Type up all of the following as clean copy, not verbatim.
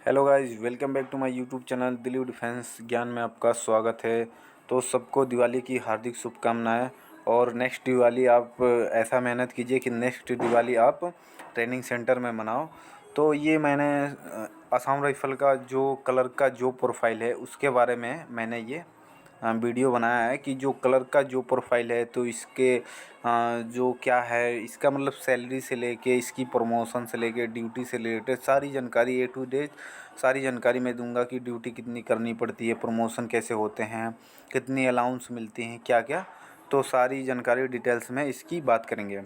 Hello guys, welcome back to my YouTube channel Dilip defence ज्ञान में आपका स्वागत है। तो सबको दिवाली की हार्दिक शुभकामनाएं। और नेक्स्ट दिवाली आप ऐसा मेहनत कीजिए कि नेक्स्ट दिवाली आप ट्रेनिंग सेंटर में मनाओ। तो ये मैंने असम राइफल का जो कलर का जो प्रोफाइल है उसके बारे में मैंने ये वीडियो बनाया है कि जो कलर का जो प्रोफाइल है तो इसके जो क्या है, इसका मतलब सैलरी से लेके इसकी प्रमोशन से लेके ड्यूटी से रिलेटेड सारी जानकारी ए टू जेड सारी जानकारी मैं दूंगा कि ड्यूटी कितनी करनी पड़ती है, प्रमोशन कैसे होते हैं, कितनी अलाउंस मिलती हैं, क्या क्या। तो सारी जानकारी डिटेल्स में इसकी बात करेंगे।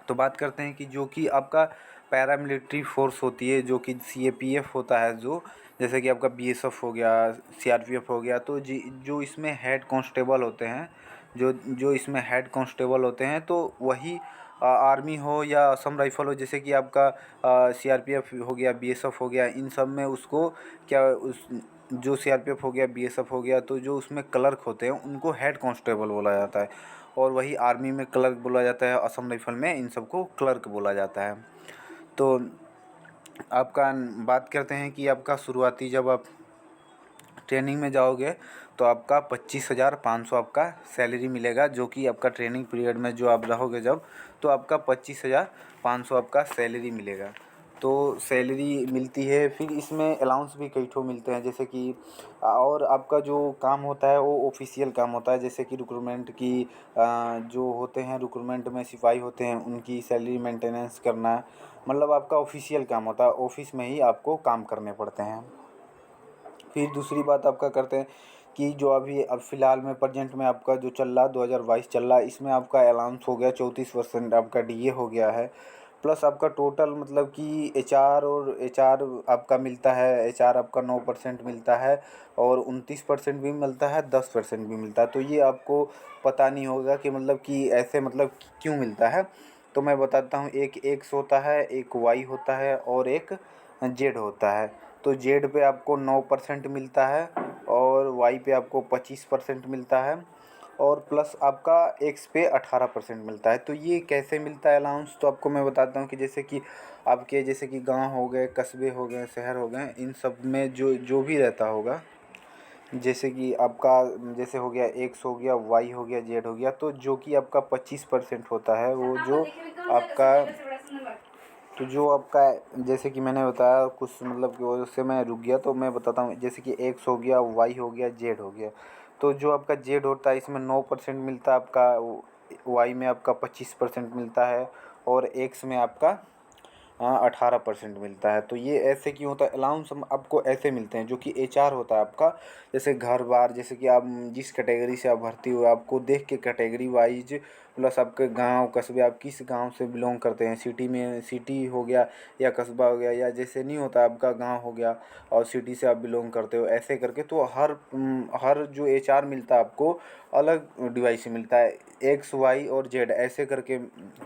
तो बात करते हैं कि जो कि आपका पैरामिलिट्री फोर्स होती है, जो कि सीएपीएफ होता है, जो जैसे कि आपका बीएसएफ हो गया, सीआरपीएफ हो गया। तो जी जो इसमें हेड कांस्टेबल होते हैं, जो जो इसमें हेड कांस्टेबल होते हैं, तो वही आर्मी हो या असम राइफल हो, जैसे कि आपका सीआरपीएफ हो गया, बीएसएफ हो गया, इन सब में उसको क्या उस जो सीआरपीएफ हो गया, बीएसएफ हो गया, तो जो उसमें क्लर्क होते हैं उनको हेड कांस्टेबल बोला जाता है। और वही आर्मी में क्लर्क बोला जाता है, असम राइफल में इन सबको क्लर्क बोला जाता है। तो आपका बात करते हैं कि आपका शुरुआती जब आप ट्रेनिंग में जाओगे तो आपका 25,500 आपका सैलरी मिलेगा, जो कि आपका ट्रेनिंग पीरियड में जो आप रहोगे जब, तो आपका 25,500 आपका सैलरी मिलेगा। तो सैलरी मिलती है, फिर इसमें अलाउंस भी कई ठो मिलते हैं, जैसे कि और आपका जो काम होता है वो ऑफिशियल काम होता है, जैसे कि रिक्रूटमेंट की जो होते हैं, रिक्रूटमेंट में सिपाही होते हैं उनकी सैलरी मेंटेनेंस करना, मतलब आपका ऑफिशियल काम होता है, ऑफिस में ही आपको काम करने पड़ते हैं। फिर दूसरी बात आपका करते हैं कि जो अभी अब फ़िलहाल में प्रेजेंट में आपका जो चल रहा 2022 चल रहा है, इसमें आपका अलाउंस हो गया 34% आपका डीए हो गया है। प्लस आपका टोटल मतलब कि एचआर आपका मिलता है, एचआर आपका 9% मिलता है, और 29% भी मिलता है, 10% भी मिलता है। तो ये आपको पता नहीं होगा कि मतलब कि ऐसे मतलब क्यों मिलता है। तो मैं बताता हूँ, एक एक्स होता है, एक वाई होता है और एक जेड होता है। तो जेड पे आपको 9% मिलता है और वाई पे आपको 25% मिलता है, और प्लस आपका एक्स पे 18% मिलता है। तो ये कैसे मिलता है अलाउंस, तो आपको मैं बताता हूँ कि जैसे कि आपके जैसे कि गांव हो गए, कस्बे हो गए, शहर हो गए, इन सब में जो जो भी रहता होगा, जैसे कि आपका जैसे हो गया एक्स हो गया, वाई हो गया, जेड हो गया, तो जो कि आपका 25% होता है वो जो आपका, तो जो आपका जैसे कि मैंने बताया कुछ मतलब कि वजह से मैं रुक गया, तो मैं बताता हूँ, जैसे कि एक्स हो गया, वाई हो गया, जेड हो गया। तो जो आपका जेड होता है इसमें 9% मिलता है आपका, वाई में आपका 25% मिलता है, और एक्स में आपका 18% मिलता है। तो ये ऐसे क्यों होता है, अलाउंस हम आपको ऐसे मिलते हैं, जो कि एचआर होता है आपका, जैसे घर बार, जैसे कि आप जिस कैटेगरी से आप भर्ती हुए आपको देख के कैटेगरी वाइज, प्लस आपके गांव कस्बे, आप किस गांव से बिलोंग करते हैं, सिटी में सिटी हो गया या कस्बा हो गया, या जैसे नहीं होता आपका गांव हो गया और सिटी से आप बिलोंग करते हो, ऐसे करके। तो हर जो एचआर मिलता है आपको अलग डिवाइस से मिलता है, एक्स वाई और जेड ऐसे करके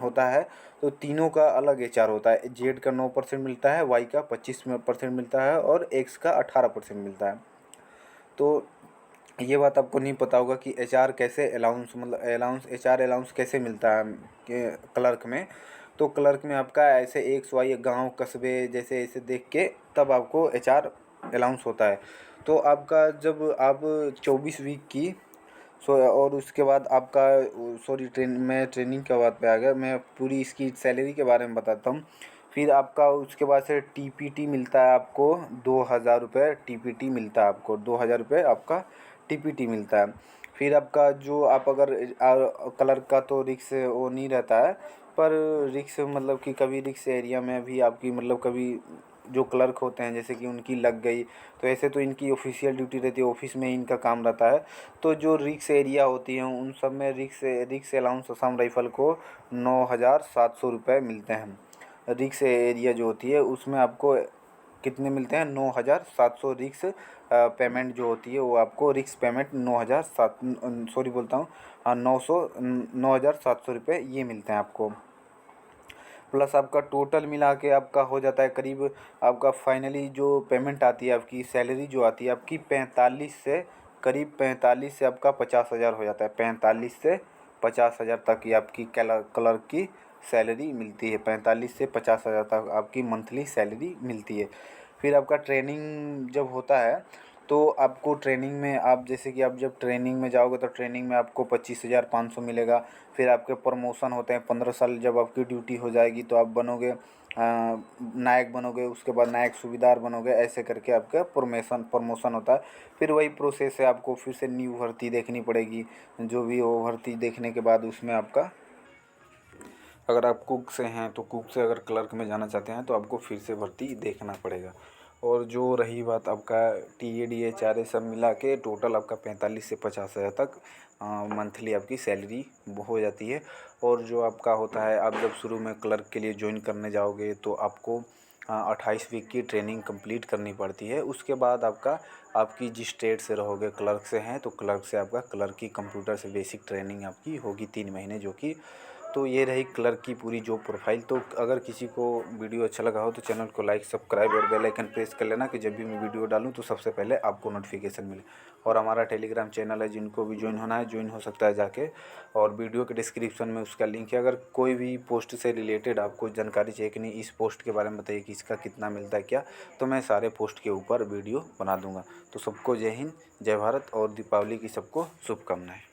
होता है। तो तीनों का अलग एचआर होता है, जेड का 9% मिलता है, वाई का 25% मिलता है, और एक्स का 18% मिलता है। तो ये बात आपको नहीं पता होगा कि एचआर कैसे अलाउंस मतलब अलाउंस एचआर अलाउंस कैसे मिलता है कि क्लर्क में। तो क्लर्क में आपका ऐसे एक्स वाई गांव कस्बे जैसे ऐसे देख के तब आपको एचआर अलाउंस होता है। तो आपका जब आप 24 वीक की और उसके बाद आपका सॉरी मैं ट्रेनिंग के बाद पे आ गया, मैं पूरी इसकी सैलरी के बारे में बताता हूँ। फिर आपका उसके बाद से टीपीटी मिलता है आपको 2,000 रुपये, टीपीटी मिलता है आपको 2,000 रुपये आपका टीपीटी मिलता है। फिर आपका जो आप अगर कलर का तो रिक्स वो नहीं रहता है, पर रिक्स मतलब कि कभी रिक्स एरिया में भी आपकी मतलब कभी जो क्लर्क होते हैं जैसे कि उनकी लग गई, तो ऐसे तो इनकी ऑफिशियल ड्यूटी रहती है, ऑफिस में इनका काम रहता है। तो जो रिक्स एरिया होती हैं उन सब में रिक्स अलाउंस असम राइफल को 9,700 रुपये मिलते हैं। रिक्स एरिया जो होती है उसमें आपको कितने मिलते हैं, 9,700 रिक्स पेमेंट जो होती है वो आपको रिक्स पेमेंट 9,007 सॉरी बोलता हूँ, 9,700 रुपये ये मिलते हैं आपको। प्लस आपका टोटल मिला के आपका हो जाता है करीब, आपका फाइनली जो पेमेंट आती है आपकी सैलरी जो आती है आपकी 45 से करीब 45 से आपका 50,000 हो जाता है। 45 से 50,000 तक की आपकी क्लर्क की सैलरी मिलती है, 45 से 50,000 तक आपकी मंथली सैलरी मिलती है। फिर आपका ट्रेनिंग जब होता है तो आपको ट्रेनिंग में आप जैसे कि आप जब ट्रेनिंग में जाओगे तो ट्रेनिंग में आपको 25,500 मिलेगा। फिर आपके प्रमोशन होते हैं, 15 साल जब आपकी ड्यूटी हो जाएगी तो आप बनोगे नायक बनोगे, उसके बाद नायक सूबेदार बनोगे, ऐसे करके आपका प्रमोशन होता है। फिर वही प्रोसेस है, आपको फिर से न्यू भर्ती देखनी पड़ेगी। जो भी वो भर्ती देखने के बाद उसमें आपका, अगर आप कुक से हैं तो कुक से अगर क्लर्क में जाना चाहते हैं तो आपको फिर से भर्ती देखना पड़ेगा। और जो रही बात आपका T A D H R A सब मिला के टोटल आपका 45 से 50 हज़ार तक मंथली आपकी सैलरी हो जाती है। और जो आपका होता है, आप जब शुरू में क्लर्क के लिए ज्वाइन करने जाओगे तो आपको 28 वीक की ट्रेनिंग कंप्लीट करनी पड़ती है। उसके बाद आपकी जिस ट्रेड से रहोगे, क्लर्क से हैं तो क्लर्क से आपका क्लर्क की कंप्यूटर से बेसिक ट्रेनिंग आपकी होगी 3 महीने, जो कि तो ये रही क्लर्क की पूरी जॉब प्रोफाइल। तो अगर किसी को वीडियो अच्छा लगा हो तो चैनल को लाइक, सब्सक्राइब और बेल आइकन प्रेस कर लेना कि जब भी मैं वीडियो डालूँ तो सबसे पहले आपको नोटिफिकेशन मिले। और हमारा टेलीग्राम चैनल है, जिनको भी ज्वाइन होना है ज्वाइन हो सकता है जाके, और वीडियो के डिस्क्रिप्शन में उसका लिंक है। अगर कोई भी पोस्ट से रिलेटेड आपको जानकारी चाहिए कि नहीं, इस पोस्ट के बारे में बताइए कि इसका कितना मिलता है क्या, तो मैं सारे पोस्ट के ऊपर वीडियो बना दूँगा। तो सबको जय हिंद, जय भारत और दीपावली की सबको शुभकामनाएँ।